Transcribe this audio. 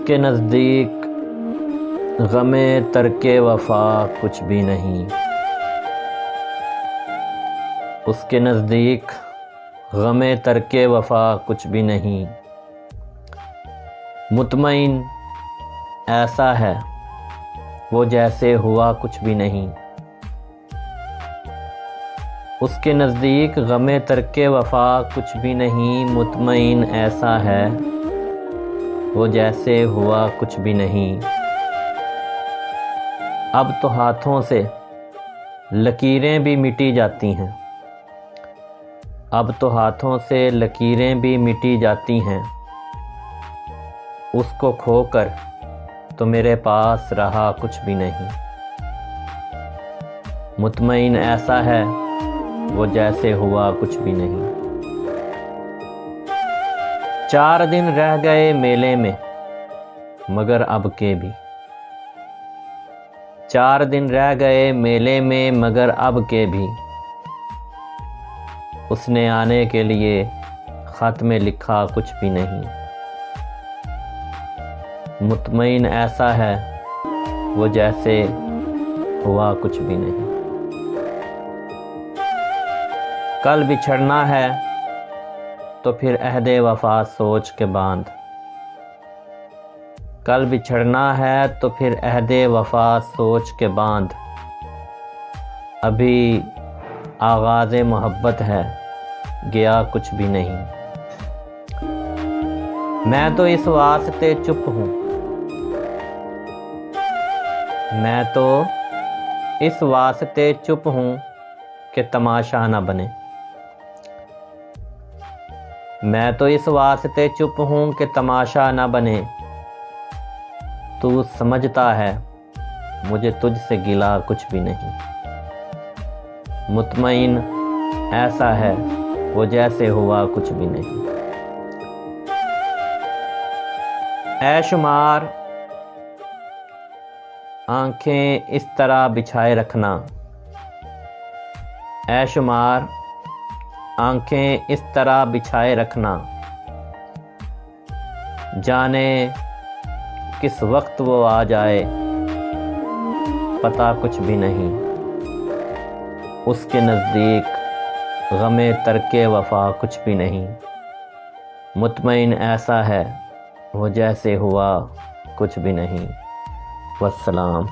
کے نزدیک غم ترک وفا کچھ بھی نہیں، اس کے نزدیک غم ترک وفا کچھ بھی نہیں، مطمئن ایسا ہے وہ جیسے ہوا کچھ بھی نہیں، اس کے نزدیک غم ترک وفا کچھ بھی نہیں، مطمئن ایسا ہے وہ جیسے ہوا کچھ بھی نہیں۔ اب تو ہاتھوں سے لکیریں بھی مٹی جاتی ہیں، اب تو ہاتھوں سے لکیریں بھی مٹی جاتی ہیں، اس کو کھو کر تو میرے پاس رہا کچھ بھی نہیں، مطمئن ایسا ہے وہ جیسے ہوا کچھ بھی نہیں۔ 4 دن رہ گئے میلے میں مگر اب کے بھی، 4 دن رہ گئے میلے میں مگر اب کے بھی، اس نے آنے کے لیے خط میں لکھا کچھ بھی نہیں، مطمئن ایسا ہے وہ جیسے ہوا کچھ بھی نہیں۔ کل بچھڑنا ہے تو پھر عہد وفا سوچ کے باندھ، کل بچھڑنا ہے تو پھر عہد وفا سوچ کے باندھ، ابھی آغاز محبت ہے گیا کچھ بھی نہیں، میں تو اس واسطے چپ ہوں، میں تو اس واسطے چپ ہوں کہ تماشا نہ بنے، میں تو اس واسطے چپ ہوں کہ تماشا نہ بنے، تو سمجھتا ہے مجھے تجھ سے گلا کچھ بھی نہیں، مطمئن ایسا ہے وہ جیسے ہوا کچھ بھی نہیں۔ اے شمار آنکھیں اس طرح بچھائے رکھنا، اے شمار آنکھیں اس طرح بچھائے رکھنا، جانے کس وقت وہ آ جائے پتہ کچھ بھی نہیں، اس کے نزدیک غم ترک وفا کچھ بھی نہیں، مطمئن ایسا ہے وہ جیسے ہوا کچھ بھی نہیں۔ والسلام۔